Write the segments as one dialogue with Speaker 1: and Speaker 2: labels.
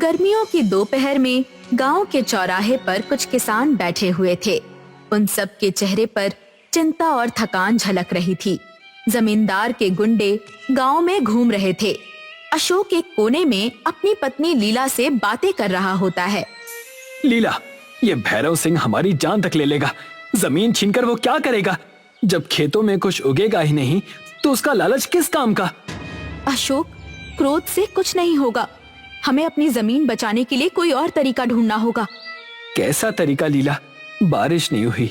Speaker 1: गर्मियों की दोपहर में गांव के चौराहे पर कुछ किसान बैठे हुए थे। उन सब के चेहरे पर चिंता और थकान झलक रही थी। जमींदार के गुंडे गांव में घूम रहे थे। अशोक एक कोने में अपनी पत्नी लीला से बातें कर रहा होता है।
Speaker 2: लीला, ये भैरव सिंह हमारी जान तक ले लेगा। जमीन छीनकर वो क्या करेगा? जब खेतों में कुछ उगेगा ही नहीं तो उसका लालच किस काम का?
Speaker 1: अशोक, क्रोध से कुछ नहीं होगा। हमें अपनी जमीन बचाने के लिए कोई और तरीका ढूंढना होगा।
Speaker 2: कैसा तरीका लीला? बारिश नहीं हुई,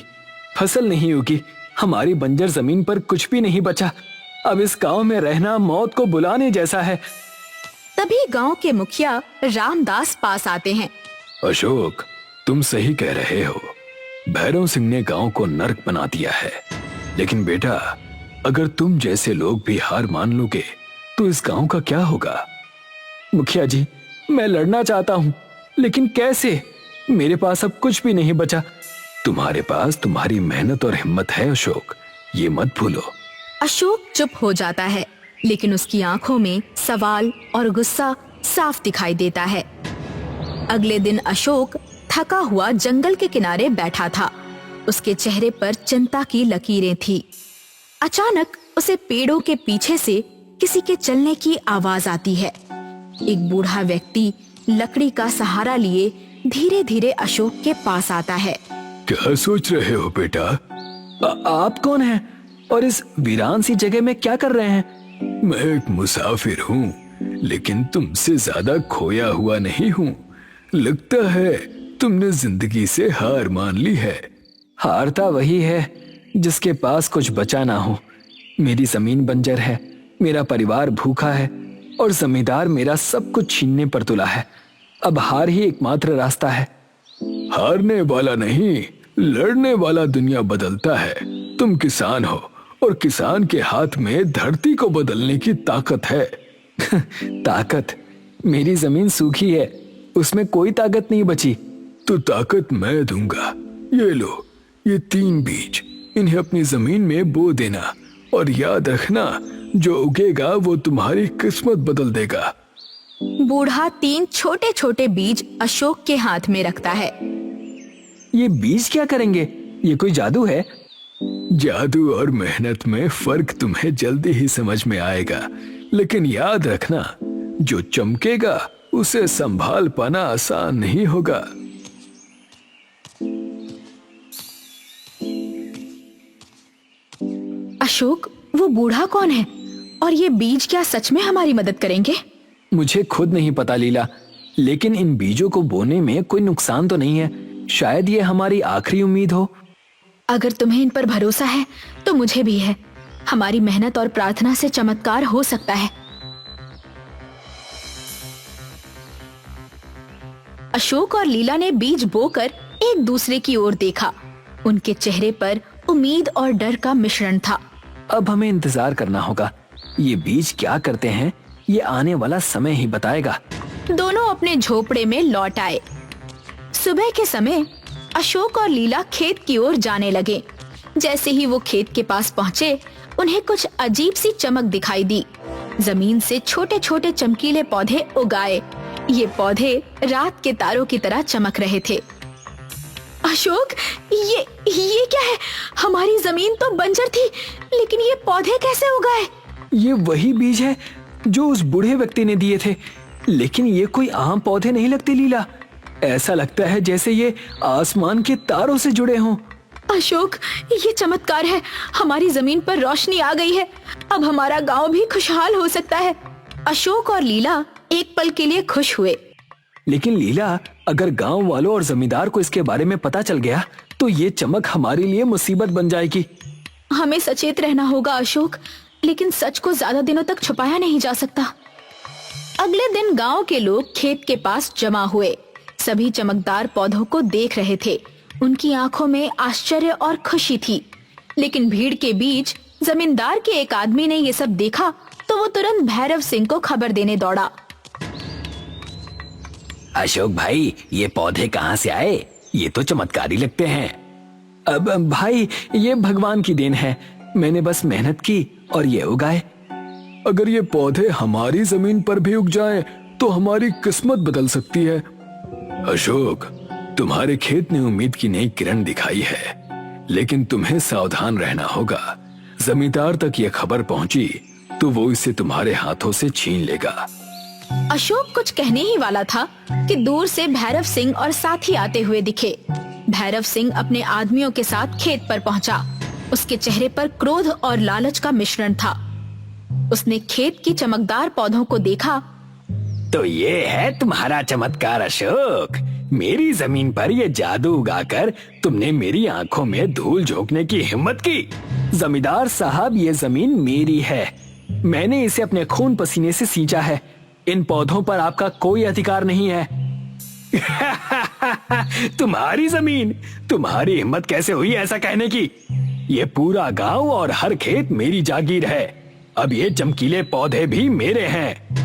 Speaker 2: फसल नहीं उगी, हमारी बंजर जमीन पर कुछ भी नहीं बचा। अब इस गांव में रहना मौत को बुलाने जैसा है।
Speaker 1: तभी गांव के मुखिया रामदास पास आते हैं।
Speaker 2: अशोक, तुम सही कह रहे हो। भैरव सिंह ने गांव को नर्क बना दिया है। लेकिन बेटा, अगर तुम जैसे लोग भी हार मान लोगे तो इस गांव का क्या होगा? मुखिया जी, मैं लड़ना चाहता हूँ, लेकिन कैसे? मेरे पास अब कुछ भी नहीं बचा। तुम्हारे पास तुम्हारी मेहनत और हिम्मत है अशोक, ये मत भूलो।
Speaker 1: अशोक चुप हो जाता है, लेकिन उसकी आंखों में सवाल और गुस्सा साफ दिखाई देता है। अगले दिन अशोक थका हुआ जंगल के किनारे बैठा था। उसके चेहरे पर चिंता की लकीरें थी। अचानक उसे पेड़ों के पीछे से किसी के चलने की आवाज आती है। एक बूढ़ा व्यक्ति लकड़ी का सहारा लिए धीरे धीरे अशोक के पास आता है।
Speaker 2: क्या सोच रहे हो बेटा? आप कौन हैं और इस वीरान सी जगह में क्या कर रहे हैं? मैं एक मुसाफिर हूँ, लेकिन तुमसे ज्यादा खोया हुआ नहीं हूँ। लगता है तुमने जिंदगी से हार मान ली है। हारता वही है जिसके पास कुछ बचा ना हो। मेरी जमीन बंजर है, मेरा परिवार भूखा है और जमींदार मेरा सब कुछ छीनने पर तुला है। अब हार ही एकमात्र रास्ता है। हारने वाला नहीं, लड़ने वाला दुनिया बदलता है। तुम किसान हो और किसान के हाथ में धरती को बदलने की ताकत है। ताकत? मेरी जमीन सूखी है, उसमें कोई ताकत नहीं बची। तो ताकत मैं दूंगा। ये लो, ये 3 बीज, इन्हें अपनी जमीन में बो देना और याद रखना, जो उगेगा वो तुम्हारी किस्मत बदल देगा।
Speaker 1: बूढ़ा 3 छोटे छोटे बीज अशोक के हाथ में रखता है।
Speaker 2: ये बीज क्या करेंगे? ये कोई जादू है? जादू और मेहनत में फर्क तुम्हें जल्दी ही समझ में आएगा। लेकिन याद रखना, जो चमकेगा उसे संभाल पाना आसान नहीं होगा।
Speaker 1: अशोक, वो बूढ़ा कौन है और ये बीज क्या सच में हमारी मदद करेंगे?
Speaker 2: मुझे खुद नहीं पता लीला, लेकिन इन बीजों को बोने में कोई नुकसान तो नहीं है। शायद ये हमारी आखिरी उम्मीद हो।
Speaker 1: अगर तुम्हें इन पर भरोसा है तो मुझे भी है। हमारी मेहनत और प्रार्थना से चमत्कार हो सकता है। अशोक और लीला ने बीज बोकर एक दूसरे की ओर देखा। उनके चेहरे पर उम्मीद और डर का मिश्रण था।
Speaker 2: अब हमें इंतजार करना होगा। ये बीज क्या करते हैं, ये आने वाला समय ही बताएगा।
Speaker 1: दोनों अपने झोपड़े में लौट आए। सुबह के समय अशोक और लीला खेत की ओर जाने लगे। जैसे ही वो खेत के पास पहुँचे, उन्हें कुछ अजीब सी चमक दिखाई दी। जमीन से छोटे छोटे चमकीले पौधे उगाए। ये पौधे रात के तारों की तरह चमक रहे थे। अशोक, ये क्या है? हमारी जमीन तो बंजर थी, लेकिन ये पौधे कैसे उगाए?
Speaker 2: ये वही बीज है जो उस बूढ़े व्यक्ति ने दिए थे, लेकिन ये कोई आम पौधे नहीं लगते लीला। ऐसा लगता है जैसे ये आसमान के तारों से जुड़े हों।
Speaker 1: अशोक, ये चमत्कार है। हमारी जमीन पर रोशनी आ गई है। अब हमारा गांव भी खुशहाल हो सकता है। अशोक और लीला एक पल के लिए खुश हुए।
Speaker 2: लेकिन लीला, अगर गांव वालों और जमींदार को इसके बारे में पता चल गया तो ये चमक हमारे लिए मुसीबत बन जाएगी।
Speaker 1: हमें सचेत रहना होगा अशोक, लेकिन सच को ज्यादा दिनों तक छुपाया नहीं जा सकता। अगले दिन गांव के लोग खेत के पास जमा हुए। सभी चमकदार पौधों को देख रहे थे। उनकी आंखों में आश्चर्य और खुशी थी। लेकिन भीड़ के बीच जमींदार के एक आदमी ने ये सब देखा तो वो तुरंत भैरव सिंह को खबर देने दौड़ा।
Speaker 2: अशोक भाई, ये पौधे कहाँ से आए? ये तो चमत्कारी लगते हैं। अब भाई, ये भगवान की देन है। मैंने बस मेहनत की और ये उगाए। अगर ये पौधे हमारी जमीन पर भी उग जाएं, तो हमारी किस्मत बदल सकती है। अशोक, तुम्हारे खेत ने उम्मीद की नई किरण दिखाई है, लेकिन तुम्हें सावधान रहना होगा। जमींदार तक यह खबर पहुंची तो वो इसे तुम्हारे हाथों से छीन लेगा।
Speaker 1: अशोक कुछ कहने ही वाला था कि दूर से भैरव सिंह और साथी आते हुए दिखे। भैरव सिंह अपने आदमियों के साथ खेत पर पहुंचा। उसके चेहरे पर क्रोध और लालच का मिश्रण था। उसने खेत की चमकदार पौधों को देखा।
Speaker 3: तो ये है तुम्हारा चमत्कार अशोक। मेरी जमीन पर ये जादू उगाकर तुमने मेरी आंखों में धूल झोंकने की हिम्मत की। जमींदार साहब, ये जमीन मेरी है। मैंने इसे अपने खून पसीने से सींचा है। इन पौधों पर आपका कोई अधिकार नहीं है। तुम्हारी जमीन, तुम्हारी हिम्मत कैसे हुई ऐसा कहने की? ये पूरा गांव और हर खेत मेरी जागीर है। अब ये चमकीले पौधे भी मेरे हैं।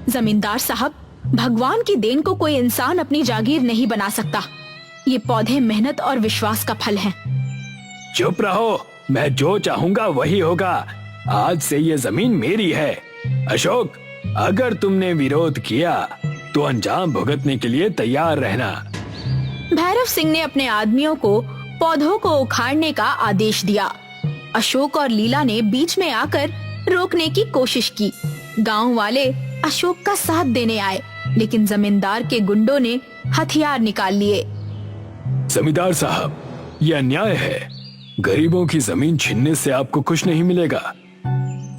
Speaker 1: जमींदार साहब, भगवान की देन को कोई इंसान अपनी जागीर नहीं बना सकता। ये पौधे मेहनत और विश्वास का फल हैं।
Speaker 3: चुप रहो, मैं जो चाहूंगा वही होगा। आज से ये जमीन मेरी है। अशोक, अगर तुमने विरोध किया तो अंजाम भुगतने के लिए तैयार रहना।
Speaker 1: भैरव सिंह ने अपने आदमियों को पौधों को उखाड़ने का आदेश दिया। अशोक और लीला ने बीच में आकर रोकने की कोशिश की। गांव वाले अशोक का साथ देने आए, लेकिन जमींदार के गुंडों ने हथियार निकाल लिए।
Speaker 2: जमींदार साहब, यह अन्याय है। गरीबों की जमीन छीनने से आपको कुछ नहीं मिलेगा।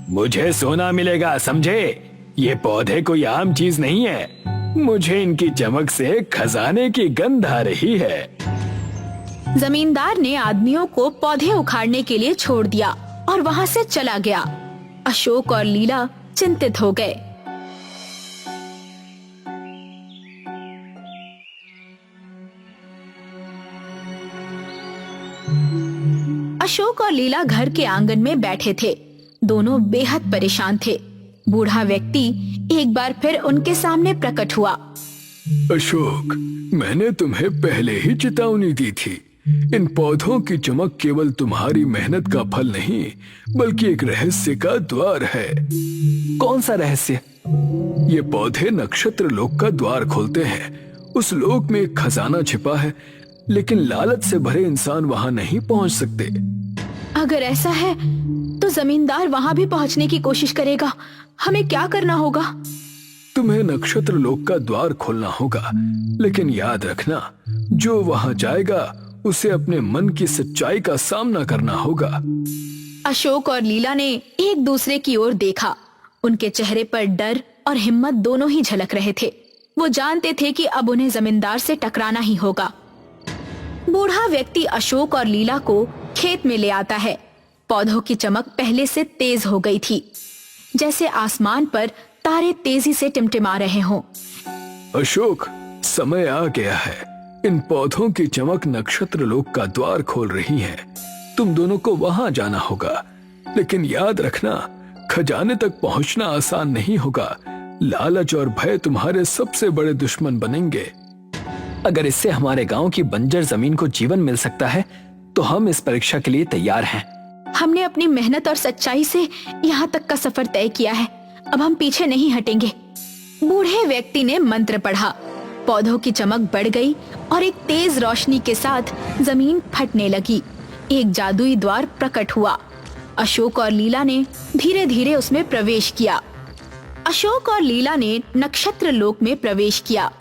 Speaker 3: मुझे सोना मिलेगा, समझे? ये पौधे कोई आम चीज नहीं है। मुझे इनकी चमक से खजाने की गंध आ रही है।
Speaker 1: जमींदार ने आदमियों को पौधे उखाड़ने के लिए छोड़ दिया और वहां से चला गया। अशोक और लीला चिंतित हो गए। अशोक और लीला घर के आंगन में बैठे थे। दोनों बेहद परेशान थे। बूढ़ा व्यक्ति एक बार फिर उनके सामने प्रकट हुआ।
Speaker 2: अशोक, मैंने तुम्हें पहले ही चेतावनी दी थी। इन पौधों की चमक केवल तुम्हारी मेहनत का फल नहीं, बल्कि एक रहस्य का द्वार है।
Speaker 3: कौन सा रहस्य?
Speaker 2: ये पौधे नक्षत्र लोक का द्वार खोलते हैं। उस लोक में एक खजाना छिपा है, लेकिन लालच से भरे इंसान वहां नहीं पहुंच सकते।
Speaker 1: अगर ऐसा है तो जमींदार वहां भी पहुंचने की कोशिश करेगा। हमें क्या करना होगा?
Speaker 2: तुम्हें नक्षत्र लोक का द्वार खोलना होगा, लेकिन याद रखना, जो वहां जाएगा उसे अपने मन की सच्चाई का सामना करना होगा।
Speaker 1: अशोक और लीला ने एक दूसरे की ओर देखा। उनके चेहरे पर डर और हिम्मत दोनों ही झलक रहे थे। वो जानते थे कि अब उन्हें जमींदार से टकराना ही होगा। बूढ़ा व्यक्ति अशोक और लीला को खेत में ले आता है। पौधों की चमक पहले से तेज हो गई थी, जैसे आसमान पर तारे तेजी से टिमटिमा रहे हों।
Speaker 2: अशोक, समय आ गया है। इन पौधों की चमक नक्षत्र लोक का द्वार खोल रही है। तुम दोनों को वहां जाना होगा, लेकिन याद रखना, खजाने तक पहुंचना आसान नहीं होगा। लालच और भय तुम्हारे सबसे बड़े दुश्मन बनेंगे।
Speaker 3: अगर इससे हमारे गांव की बंजर जमीन को जीवन मिल सकता है, तो हम इस परीक्षा के लिए तैयार हैं।
Speaker 1: हमने अपनी मेहनत और सच्चाई से यहाँ तक का सफर तय किया है। अब हम पीछे नहीं हटेंगे। बूढ़े व्यक्ति ने मंत्र पढ़ा। पौधों की चमक बढ़ गई और एक तेज रोशनी के साथ जमीन फटने लगी। एक जादुई द्वार प्रकट हुआ। अशोक और लीला ने धीरे धीरे उसमें प्रवेश किया। अशोक और लीला ने नक्षत्र लोक में प्रवेश किया।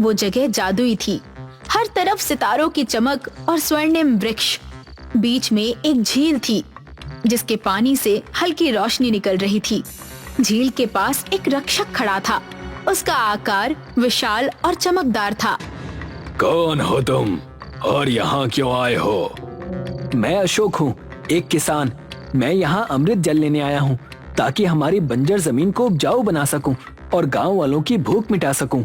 Speaker 1: वो जगह जादुई थी। हर तरफ सितारों की चमक और स्वर्णिम वृक्ष। बीच में एक झील थी, जिसके पानी से हल्की रोशनी निकल रही थी। झील के पास एक रक्षक खड़ा था। उसका आकार विशाल और चमकदार था।
Speaker 2: कौन हो तुम और यहाँ क्यों आए हो?
Speaker 3: मैं अशोक हूँ, एक किसान। मैं यहाँ अमृत जल लेने आया हूँ, ताकि हमारी बंजर जमीन को उपजाऊ बना सकूं और गांव वालों की भूख मिटा सकूं।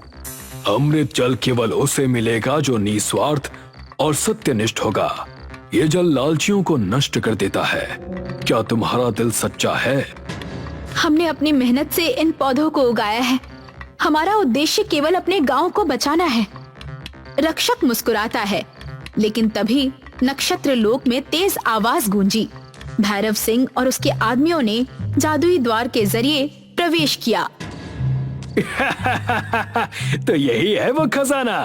Speaker 2: अमृत जल केवल उसे मिलेगा जो निस्वार्थ और सत्यनिष्ठ होगा। ये जल लालचियों को नष्ट कर देता है। क्या तुम्हारा दिल सच्चा है?
Speaker 1: हमने अपनी मेहनत से इन पौधों को उगाया है। हमारा उद्देश्य केवल अपने गांव को बचाना है। रक्षक मुस्कुराता है, लेकिन तभी नक्षत्र लोक में तेज आवाज गूंजी। भैरव सिंह और उसके आदमियों ने जादुई द्वार के जरिए प्रवेश किया।
Speaker 3: तो यही है वो खजाना।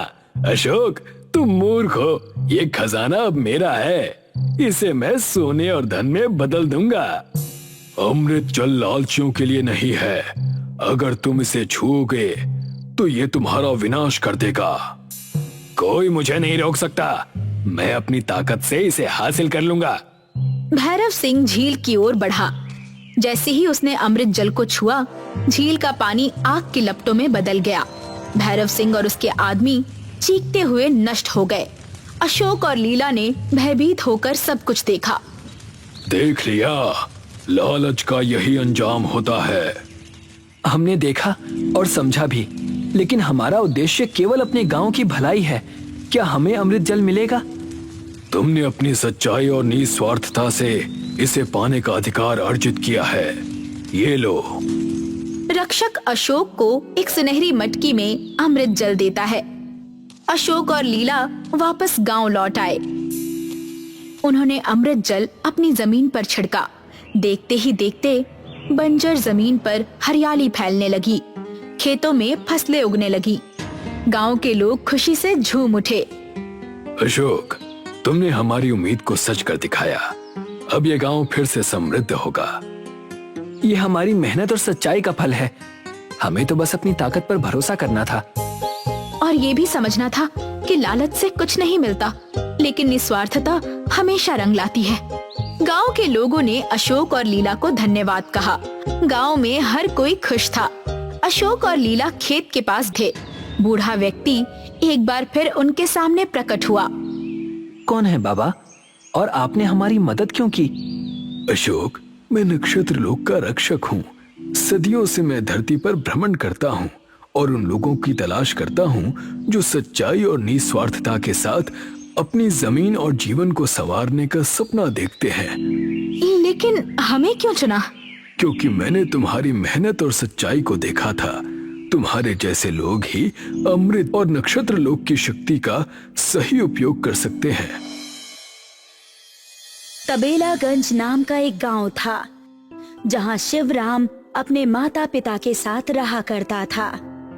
Speaker 3: अशोक, तुम मूर्ख हो। ये खजाना अब मेरा है। इसे मैं सोने और धन में बदल दूंगा।
Speaker 2: अमृत जल लालचियों के लिए नहीं है। अगर तुम इसे छूओगे तो ये तुम्हारा विनाश कर देगा।
Speaker 3: कोई मुझे नहीं रोक सकता। मैं अपनी ताकत से इसे हासिल कर लूंगा।
Speaker 1: भैरव सिंह झील की ओर बढ़ा। जैसे ही उसने अमृत जल को छुआ, झील का पानी आग की लपटों में बदल गया। भैरव सिंह और उसके आदमी चीखते हुए नष्ट हो गए। अशोक और लीला ने भयभीत होकर सब कुछ देखा।
Speaker 2: देख लिया, लालच का यही अंजाम होता है।
Speaker 3: हमने देखा और समझा भी, लेकिन हमारा उद्देश्य केवल अपने गांव की भलाई है। क्या हमें अमृत जल मिलेगा?
Speaker 2: तुमने अपनी सच्चाई और निस्वार्थता से इसे पाने का अधिकार अर्जित किया है। ये लो।
Speaker 1: रक्षक अशोक को एक सुनहरी मटकी में अमृत जल देता है। अशोक और लीला वापस गांव लौट आए। उन्होंने अमृत जल अपनी जमीन पर छिड़का। देखते ही देखते बंजर जमीन पर हरियाली फैलने लगी। खेतों में फसलें उगने लगी। गांव के लोग खुशी से झूम उठे।
Speaker 2: अशोक, तुमने हमारी उम्मीद को सच कर दिखाया। अब ये गांव फिर से समृद्ध होगा।
Speaker 3: ये हमारी मेहनत और सच्चाई का फल है। हमें तो बस अपनी ताकत पर भरोसा करना था
Speaker 1: और ये भी समझना था कि लालच से कुछ नहीं मिलता, लेकिन निस्वार्थता हमेशा रंग लाती है। गांव के लोगों ने अशोक और लीला को धन्यवाद कहा। गांव में हर कोई खुश था। अशोक और लीला खेत के पास थे। बूढ़ा व्यक्ति एक बार फिर उनके सामने प्रकट हुआ।
Speaker 3: कौन है बाबा, और आपने हमारी मदद क्यों की?
Speaker 2: अशोक, मैं नक्षत्र लोक का रक्षक हूँ। सदियों से मैं धरती पर भ्रमण करता हूँ और उन लोगों की तलाश करता हूँ जो सच्चाई और निस्वार्थता के साथ अपनी जमीन और जीवन को संवारने का सपना देखते हैं।
Speaker 1: लेकिन हमें क्यों चुना?
Speaker 2: क्योंकि मैंने तुम्हारी मेहनत और सच्चाई को देखा था। तुम्हारे जैसे लोग ही अमृत और नक्षत्र लोक की शक्ति का सही उपयोग कर सकते हैं।
Speaker 4: तबेलागंज नाम का एक गांव था, जहां शिवराम अपने माता पिता के साथ रहा करता था।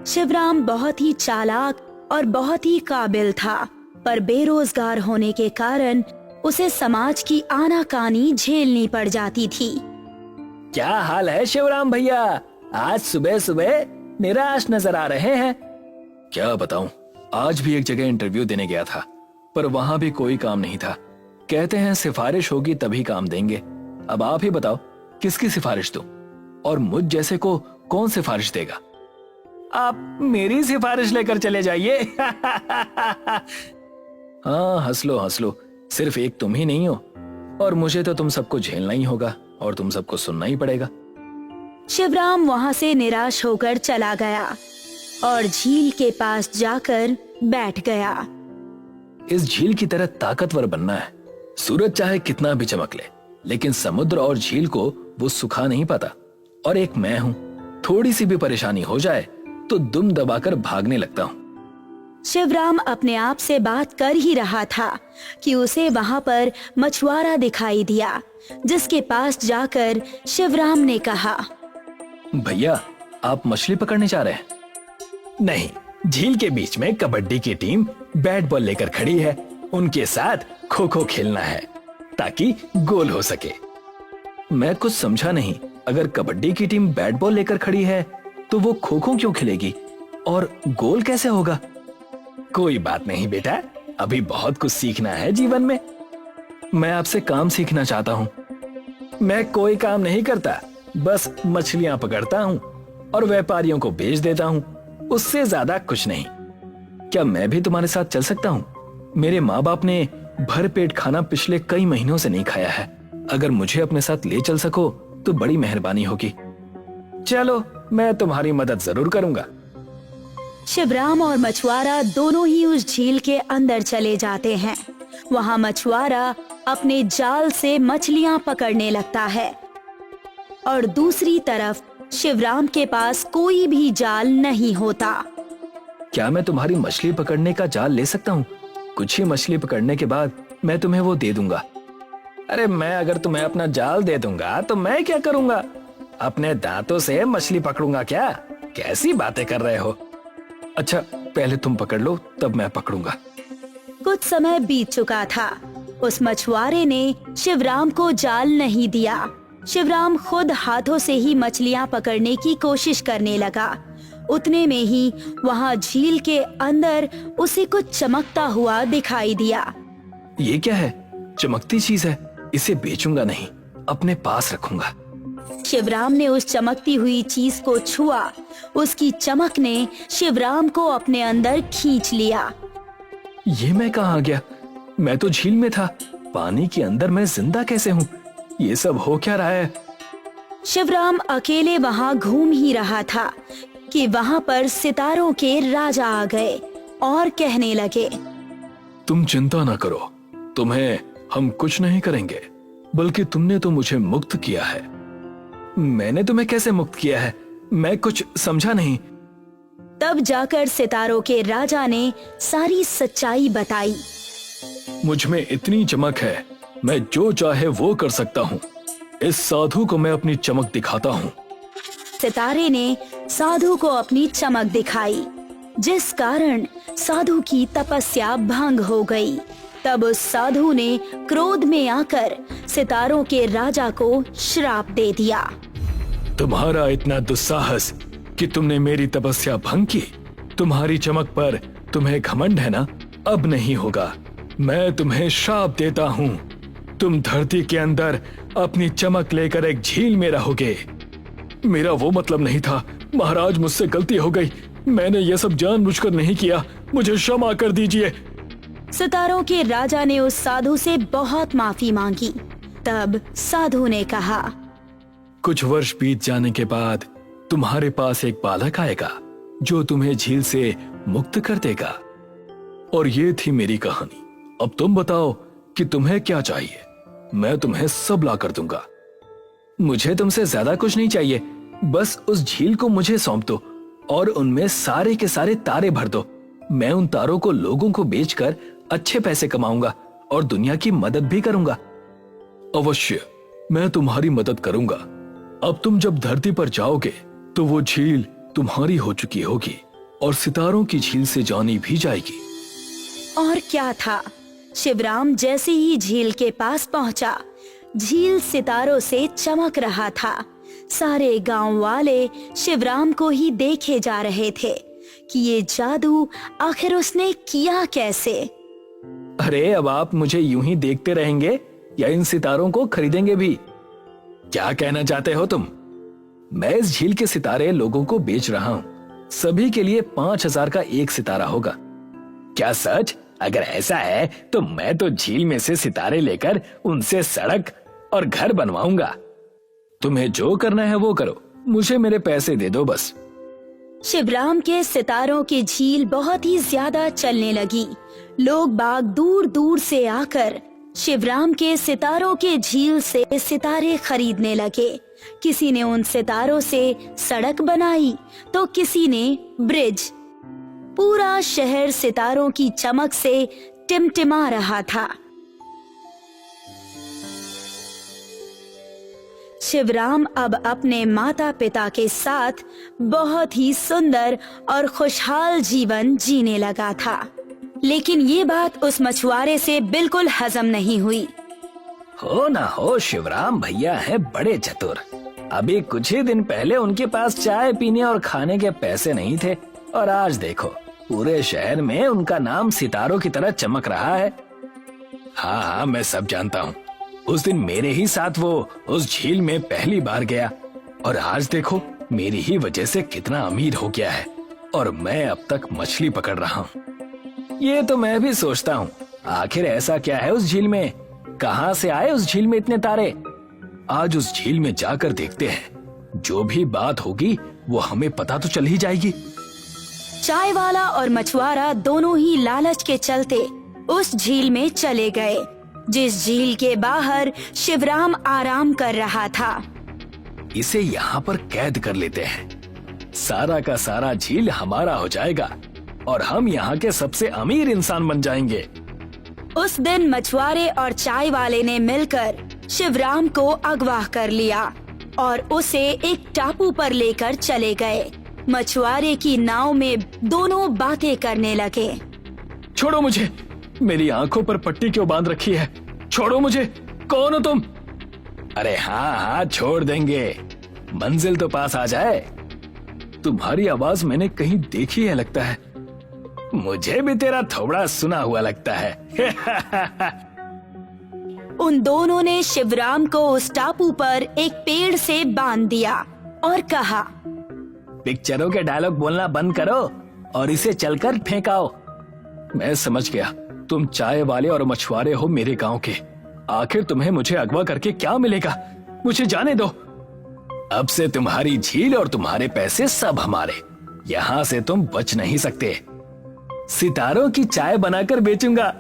Speaker 4: शिवराम बहुत ही चालाक और बहुत ही काबिल था, पर बेरोजगार होने के कारण उसे समाज की आनाकानी झेलनी पड़ जाती थी।
Speaker 3: क्या हाल है शिवराम भैया? आज सुबह सुबह निराश नजर आ रहे हैं।
Speaker 2: क्या बताऊं, आज भी एक जगह इंटरव्यू देने गया था, पर वहां भी कोई काम नहीं था। कहते हैं सिफारिश होगी तभी काम देंगे। अब आप ही बताओ, किसकी सिफारिश दूं? और मुझ जैसे को कौन सिफारिश देगा?
Speaker 3: आप मेरी सिफारिश लेकर चले जाइए।
Speaker 2: हाँ, हंस लो हंस लो। सिर्फ एक तुम ही नहीं हो, और मुझे तो तुम सबको झेलना ही होगा और तुम सबको सुनना ही पड़ेगा।
Speaker 4: शिवराम वहां से निराश होकर चला गया और झील के पास जाकर बैठ गया।
Speaker 2: इस झील की तरह ताकतवर बनना है। सूरज चाहे कितना भी चमक ले, लेकिन समुद्र और झील को वो सुखा नहीं पाता। और एक मैं हूँ, थोड़ी सी भी परेशानी हो जाए तो दुम दबाकर भागने लगता हूँ।
Speaker 4: शिवराम अपने आप से बात कर ही रहा था कि उसे वहां पर मछुआरा दिखाई दिया, जिसके पास जाकर शिवराम ने कहा,
Speaker 2: भैया, आप मछली पकड़ने जा रहे हैं?
Speaker 3: नहीं, झील के बीच में कबड्डी की टीम बैट बॉल लेकर खड़ी है। उनके साथ खो खो खेलना है ताकि गोल हो सके।
Speaker 2: मैं कुछ समझा नहीं। अगर कबड्डी की टीम बैट बॉल लेकर खड़ी है तो वो खो खो क्यों खेलेगी और गोल कैसे होगा?
Speaker 3: कोई बात नहीं बेटा, अभी बहुत कुछ सीखना है जीवन में।
Speaker 2: मैं आपसे काम सीखना चाहता हूँ।
Speaker 3: मैं कोई काम नहीं करता, बस मछलियां पकड़ता हूँ और व्यापारियों को बेच देता हूँ। उससे ज्यादा कुछ नहीं।
Speaker 2: क्या मैं भी तुम्हारे साथ चल सकता हूँ? मेरे माँ बाप ने भर पेट खाना पिछले कई महीनों से नहीं खाया है। अगर मुझे अपने साथ ले चल सको तो बड़ी मेहरबानी होगी।
Speaker 3: चलो, मैं तुम्हारी मदद जरूर करूंगा।
Speaker 4: शिवराम और मछुआरा दोनों ही उस झील के अंदर चले जाते हैं। वहाँ मछुआरा अपने जाल से मछलियाँ पकड़ने लगता है और दूसरी तरफ शिवराम के पास कोई भी जाल नहीं होता।
Speaker 2: क्या मैं तुम्हारी मछली पकड़ने का जाल ले सकता हूँ? कुछ ही मछली पकड़ने के बाद मैं तुम्हें वो दे दूंगा।
Speaker 3: अरे मैं अगर तुम्हें अपना जाल दे दूंगा तो मैं क्या करूंगा? अपने दांतों से मछली पकड़ूंगा क्या? कैसी बातें कर रहे हो?
Speaker 2: अच्छा, पहले तुम पकड़ लो, तब मैं पकड़ूंगा।
Speaker 4: कुछ समय बीत चुका था। उस मछुआरे ने शिवराम को जाल नहीं दिया। शिवराम खुद हाथों से ही मछलियां पकड़ने की कोशिश करने लगा। उतने में ही वहाँ झील के अंदर उसे कुछ चमकता हुआ दिखाई दिया।
Speaker 2: ये क्या है? चमकती चीज है। इसे बेचूंगा नहीं, अपने पास रखूंगा।
Speaker 4: शिवराम ने उस चमकती हुई चीज को छुआ। उसकी चमक ने शिवराम को अपने अंदर खींच लिया।
Speaker 2: ये मैं कहाँ आ गया? मैं तो झील में था। पानी के अंदर मैं जिंदा कैसे हूँ? ये सब हो क्या रहा है?
Speaker 4: शिवराम अकेले वहाँ घूम ही रहा था कि वहाँ पर सितारों के राजा आ गए और कहने लगे,
Speaker 2: तुम चिंता ना करो, तुम्हें हम कुछ नहीं करेंगे, बल्कि तुमने तो मुझे मुक्त किया है। मैंने तुम्हें कैसे मुक्त किया है? मैं कुछ समझा नहीं।
Speaker 4: तब जाकर सितारों के राजा ने सारी सच्चाई बताई।
Speaker 2: मुझ में इतनी चमक है, मैं जो चाहे वो कर सकता हूँ। इस साधु को मैं अपनी चमक दिखाता हूँ।
Speaker 4: सितारे ने साधु को अपनी चमक दिखाई, जिस कारण साधु की तपस्या भंग हो गई। तब उस साधु ने क्रोध में आकर सितारों के राजा को श्राप दे दिया।
Speaker 2: तुम्हारा इतना दुस्साहस कि तुमने मेरी तपस्या भंग की। तुम्हारी चमक पर तुम्हें घमंड है ना? अब नहीं होगा। मैं तुम्हें श्राप देता हूँ। तुम धरती के अंदर अपनी चमक लेकर एक झील में रहोगे। मेरा वो मतलब नहीं था महाराज, मुझसे गलती हो गई। मैंने ये सब जानबूझकर नहीं किया, मुझे क्षमा कर दीजिए।
Speaker 4: सितारों के राजा ने उस साधु से बहुत माफी मांगी। तब साधु ने कहा,
Speaker 2: कुछ वर्ष बीत जाने के बाद तुम्हारे पास एक बालक आएगा जो तुम्हें झील से मुक्त कर देगा। और ये थी मेरी कहानी। अब तुम बताओ कि तुम्हें क्या चाहिए? मैं तुम्हें सब ला कर दूंगा। मुझे तुमसे ज्यादा कुछ नहीं चाहिए, बस उस झील को मुझे सौंप दो और उनमें सारे के सारे तारे भर दो। मैं उन तारों को लोगों को बेचकर अच्छे पैसे कमाऊंगा और दुनिया की मदद भी करूंगा। अवश्य, मैं तुम्हारी मदद करूंगा। अब तुम जब धरती पर जाओगे तो वो झील तुम्हारी हो चुकी होगी और सितारों की झील से जानी भी जाएगी।
Speaker 4: और क्या था, शिवराम जैसे ही झील के पास पहुंचा, झील सितारों से चमक रहा था। सारे गांव वाले शिवराम को ही देखे जा रहे थे कि ये जादू आखिर उसने किया कैसे।
Speaker 2: अरे, अब आप मुझे यूं ही देखते रहेंगे या इन सितारों को खरीदेंगे भी? क्या कहना चाहते हो तुम? मैं इस झील के सितारे लोगों को बेच रहा हूँ। सभी के लिए 5000 का एक सितारा होगा।
Speaker 3: क्या सच? अगर ऐसा है तो मैं तो झील में से सितारे लेकर उनसे सड़क और घर बनवाऊंगा।
Speaker 2: तुम्हें जो करना है वो करो, मुझे मेरे पैसे दे दो बस।
Speaker 4: शिवराम के सितारों की झील बहुत ही ज्यादा चलने लगी। लोग बाग दूर दूर से आकर शिवराम के सितारों के झील से सितारे खरीदने लगे। किसी ने उन सितारों से सड़क बनाई तो किसी ने ब्रिज। पूरा शहर सितारों की चमक से टिमटिमा रहा था। शिवराम अब अपने माता पिता के साथ बहुत ही सुंदर और खुशहाल जीवन जीने लगा था। लेकिन ये बात उस मछुआरे से बिल्कुल हजम नहीं हुई।
Speaker 3: हो ना हो, शिवराम भैया है बड़े चतुर। अभी कुछ ही दिन पहले उनके पास चाय पीने और खाने के पैसे नहीं थे और आज देखो पूरे शहर में उनका नाम सितारों की तरह चमक रहा है। हाँ हाँ, मैं सब जानता हूँ। उस दिन मेरे ही साथ वो उस झील में पहली बार गया और आज देखो मेरी ही वजह से कितना अमीर हो गया है और मैं अब तक मछली पकड़ रहा हूँ। ये तो मैं भी सोचता हूँ, आखिर ऐसा क्या है उस झील में? कहाँ से आए उस झील में इतने तारे? आज उस झील में जाकर देखते हैं। जो भी बात होगी वो हमें पता तो चल ही जाएगी।
Speaker 4: चाय वाला और मछुआरा दोनों ही लालच के चलते उस झील में चले गए, जिस झील के बाहर शिवराम आराम कर रहा था।
Speaker 3: इसे यहाँ पर कैद कर लेते हैं। सारा का सारा झील हमारा हो जाएगा और हम यहाँ के सबसे अमीर इंसान बन जाएंगे।
Speaker 4: उस दिन मछुआरे और चाय वाले ने मिलकर शिवराम को अगवा कर लिया और उसे एक टापू पर लेकर चले गए। मछुआरे की नाव में दोनों बातें करने लगे।
Speaker 2: छोड़ो मुझे, मेरी आंखों पर पट्टी क्यों बांध रखी है? छोड़ो मुझे, कौन हो तुम?
Speaker 3: अरे हाँ हाँ छोड़ देंगे, मंजिल तो पास आ जाए।
Speaker 2: तुम्हारी आवाज मैंने कहीं देखी है लगता है।
Speaker 3: मुझे भी तेरा थोड़ा सुना हुआ लगता है।
Speaker 4: उन दोनों ने शिवराम को उस टापू पर एक पेड़ से बांध दिया और कहा,
Speaker 3: पिक्चरों के डायलॉग बोलना बंद करो और इसे चलकर फेंकाओ।
Speaker 2: मैं समझ गया, तुम चाय वाले और मछुआरे हो मेरे गांव के। आखिर तुम्हें मुझे अगवा करके क्या मिलेगा? मुझे जाने दो।
Speaker 3: अब से तुम्हारी झील और तुम्हारे पैसे सब हमारे, यहाँ से तुम बच नहीं सकते। सितारों की चाय बनाकर बेचूंगा,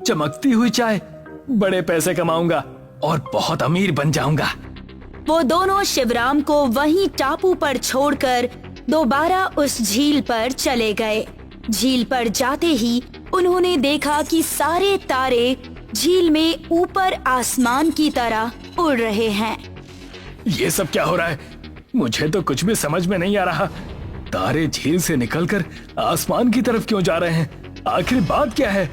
Speaker 2: चमकती हुई चाय, बड़े पैसे कमाऊंगा
Speaker 3: और बहुत अमीर बन जाऊंगा।
Speaker 4: वो दोनों शिवराम को वहीं टापू पर छोड़कर दोबारा उस झील पर चले गए। झील पर जाते ही उन्होंने देखा कि सारे तारे झील में ऊपर आसमान की तरह उड़ रहे हैं।
Speaker 2: ये सब क्या हो रहा है? मुझे तो कुछ भी समझ में नहीं आ रहा। तारे झील से निकलकर आसमान की तरफ क्यों जा रहे हैं? आखिर बात क्या है?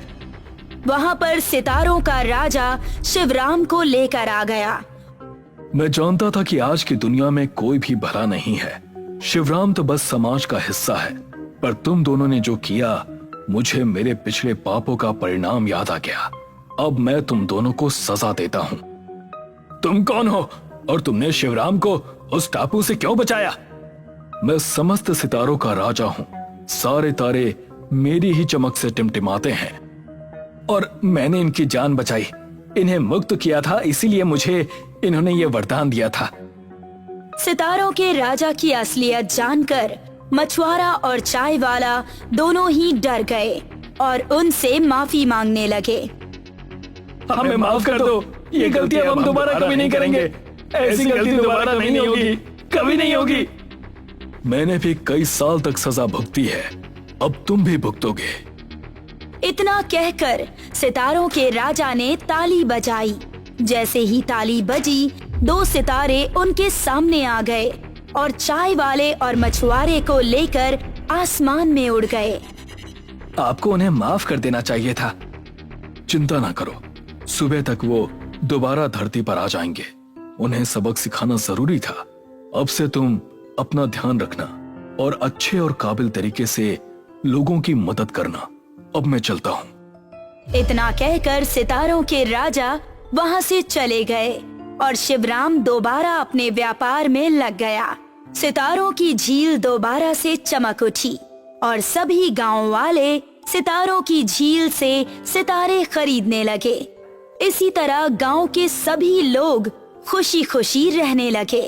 Speaker 4: वहाँ पर सितारों का राजा शिवराम को लेकर आ गया।
Speaker 2: मैं जानता था कि आज की दुनिया में कोई भी भला नहीं है। शिवराम तो बस समाज का हिस्सा है, पर तुम दोनों ने जो किया, मुझे मेरे पिछले पापों का परिणाम याद आ गया। अब मैं तुम दोनों को सजा देता हूँ। तुम कौन हो और तुमने शिवराम को उस टापू से क्यों बचाया? मैं समस्त सितारों का राजा हूँ। सारे तारे मेरी ही चमक से टिमटिमाते हैं और मैंने इनकी जान बचाई, इन्हें मुक्त किया था, इसीलिए मुझे इन्होंने ये वरदान दिया था।
Speaker 4: सितारों के राजा की असलियत जानकर मछुआरा और चाय वाला दोनों ही डर गए और उनसे माफी मांगने लगे।
Speaker 2: हमें माफ कर दो, ये गलती अब हम दोबारा कभी नहीं करेंगे। ऐसी गलती दोबारा नहीं होगी, कभी नहीं होगी। मैंने भी कई साल तक सजा भुगती है, अब तुम भी भुगतोगे।
Speaker 4: इतना कहकर सितारों के राजा ने ताली बजाई। जैसे ही ताली बजी, दो सितारे उनके सामने आ गए और चाय वाले और मछुआरे को लेकर आसमान में उड़ गए।
Speaker 2: आपको उन्हें माफ कर देना चाहिए था। चिंता ना करो, सुबह तक वो दोबारा धरती पर आ जाएंगे। उन्हें सबक सिखाना जरूरी था। अब से तुम अपना ध्यान रखना और अच्छे और काबिल तरीके से लोगों की मदद करना। अब मैं चलता हूँ।
Speaker 4: इतना कहकर सितारों के राजा वहाँ से चले गए और शिवराम दोबारा अपने व्यापार में लग गया। सितारों की झील दोबारा से चमक उठी और सभी गांव वाले सितारों की झील से सितारे खरीदने लगे। इसी तरह गांव के सभी लोग खुशी खुशी रहने लगे।